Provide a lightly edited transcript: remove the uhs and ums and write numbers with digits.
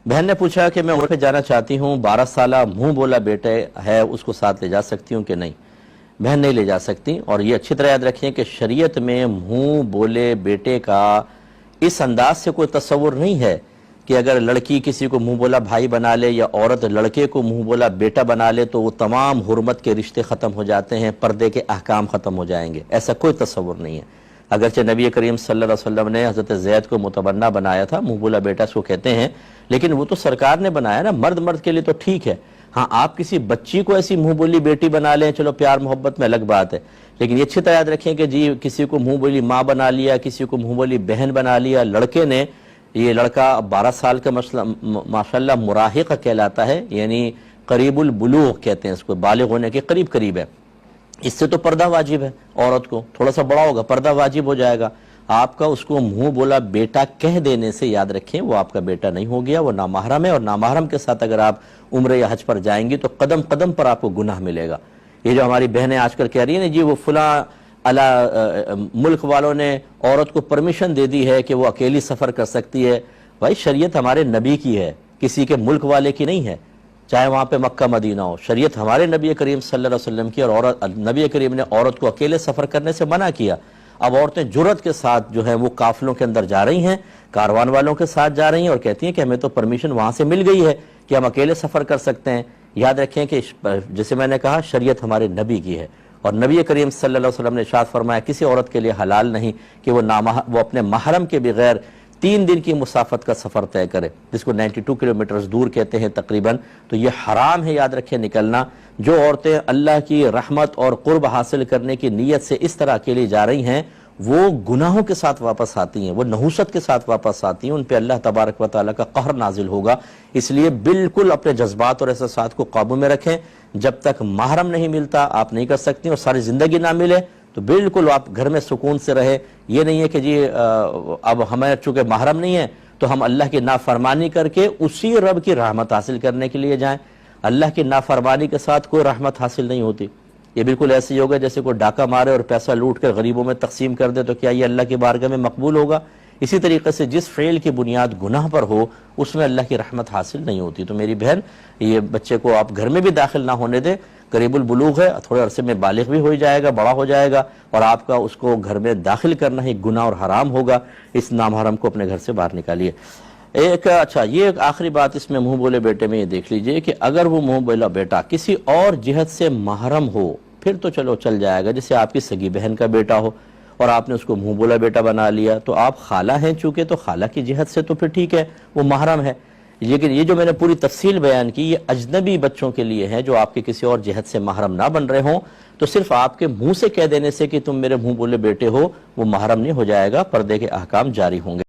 بہن نے پوچھا کہ میں عمرہ پہ جانا چاہتی ہوں، 12 سالہ منہ بولا بیٹے ہے، اس کو ساتھ لے جا سکتی ہوں کہ نہیں؟ بہن نہیں لے جا سکتی، اور یہ اچھی طرح یاد رکھیں کہ شریعت میں منہ بولے بیٹے کا اس انداز سے کوئی تصور نہیں ہے کہ اگر لڑکی کسی کو منہ بولا بھائی بنا لے یا عورت لڑکے کو منہ بولا بیٹا بنا لے تو وہ تمام حرمت کے رشتے ختم ہو جاتے ہیں، پردے کے احکام ختم ہو جائیں گے۔ ایسا کوئی تصور نہیں ہے۔ اگرچہ نبی کریم صلی اللہ علیہ وسلم نے حضرت زید کو متبنہ بنایا تھا، منہ بولا بیٹا اس کو کہتے ہیں، لیکن وہ تو سرکار نے بنایا نا، مرد کے لیے تو ٹھیک ہے۔ ہاں، آپ کسی بچی کو ایسی منہ بولی بیٹی بنا لیں، چلو پیار محبت میں الگ بات ہے، لیکن یہ اچھی طرح یاد رکھیں کہ جی کسی کو منہ بولی ماں بنا لیا، کسی کو منہ بولی بہن بنا لیا، لڑکے نے، یہ لڑکا 12 سال کا ماشاءاللہ مراہق کہلاتا ہے، یعنی قریب البلوغ کہتے ہیں اس کو، بالغ ہونے کے قریب ہے، اس سے تو پردہ واجب ہے۔ عورت کو تھوڑا سا بڑا ہوگا پردہ واجب ہو جائے گا۔ آپ کا اس کو منہ بولا بیٹا کہہ دینے سے یاد رکھیں وہ آپ کا بیٹا نہیں ہو گیا، وہ نامحرم ہے، اور نامحرم کے ساتھ اگر آپ عمرہ یا حج پر جائیں گی تو قدم قدم پر آپ کو گناہ ملے گا۔ یہ جو ہماری بہنیں آج کل کہہ رہی ہیں نا جی وہ فلاں ملک والوں نے عورت کو پرمیشن دے دی ہے کہ وہ اکیلی سفر کر سکتی ہے، بھائی شریعت ہمارے نبی کی ہے، کسی کے ملک والے کی نہیں ہے، چاہے وہاں پہ مکہ مدینہ ہو۔ شریعت ہمارے نبی کریم صلی اللہ علیہ وسلم کی، اور نبی کریم نے عورت کو اکیلے سفر کرنے سے منع کیا۔ اب عورتیں جرأت کے ساتھ جو ہیں وہ قافلوں کے اندر جا رہی ہیں، کاروان والوں کے ساتھ جا رہی ہیں، اور کہتی ہیں کہ ہمیں تو پرمیشن وہاں سے مل گئی ہے کہ ہم اکیلے سفر کر سکتے ہیں۔ یاد رکھیں کہ جیسے میں نے کہا شریعت ہمارے نبی کی ہے، اور نبی کریم صلی اللہ علیہ وسلم نے ارشاد فرمایا کسی عورت کے لیے حلال نہیں کہ وہ اپنے محرم کے بغیر 3 دن کی مسافت کا سفر طے کرے، جس کو 92 کلومیٹرز دور کہتے ہیں تقریباً، تو یہ حرام ہے یاد رکھیں نکلنا۔ جو عورتیں اللہ کی رحمت اور قرب حاصل کرنے کی نیت سے اس طرح اکیلی جا رہی ہیں وہ گناہوں کے ساتھ واپس آتی ہیں، وہ نحوست کے ساتھ واپس آتی ہیں، ان پہ اللہ تبارک و تعالیٰ کا قہر نازل ہوگا۔ اس لیے بالکل اپنے جذبات اور احساسات کو قابو میں رکھیں، جب تک محرم نہیں ملتا آپ نہیں کر سکتی، اور ساری زندگی نہ ملے تو بالکل آپ گھر میں سکون سے رہے۔ یہ نہیں ہے کہ جی اب ہمیں چونکہ محرم نہیں ہے تو ہم اللہ کی نافرمانی کر کے اسی رب کی رحمت حاصل کرنے کے لیے جائیں۔ اللہ کی نافرمانی کے ساتھ کوئی رحمت حاصل نہیں ہوتی۔ یہ بالکل ایسے ہی ہوگا جیسے کوئی ڈاکہ مارے اور پیسہ لوٹ کر غریبوں میں تقسیم کر دے، تو کیا یہ اللہ کی بارگاہ میں مقبول ہوگا؟ اسی طریقے سے جس فعل کی بنیاد گناہ پر ہو اس میں اللہ کی رحمت حاصل نہیں ہوتی۔ تو میری بہن یہ بچے کو آپ گھر میں بھی داخل نہ ہونے دیں، قریب البلوغ ہے، تھوڑے عرصے میں بالغ بھی ہو جائے گا، بڑا ہو جائے گا، اور آپ کا اس کو گھر میں داخل کرنا ہی گناہ اور حرام ہوگا۔ اس نامحرم کو اپنے گھر سے باہر نکالیے۔ اچھا یہ ایک آخری بات اس میں منہ بولے بیٹے میں یہ دیکھ لیجئے کہ اگر وہ منہ بولا بیٹا کسی اور جہت سے محرم ہو پھر تو چلو چل جائے گا، جیسے آپ کی سگی بہن کا بیٹا ہو اور آپ نے اس کو منہ بولا بیٹا بنا لیا تو آپ خالہ ہیں چونکہ، تو خالہ کی جہت سے تو پھر ٹھیک ہے، وہ محرم ہے۔ لیکن یہ جو میں نے پوری تفصیل بیان کی یہ اجنبی بچوں کے لیے ہے جو آپ کے کسی اور جہت سے محرم نہ بن رہے ہوں، تو صرف آپ کے منہ سے کہہ دینے سے کہ تم میرے منہ بولے بیٹے ہو وہ محرم نہیں ہو جائے گا، پردے کے احکام جاری ہوں گے۔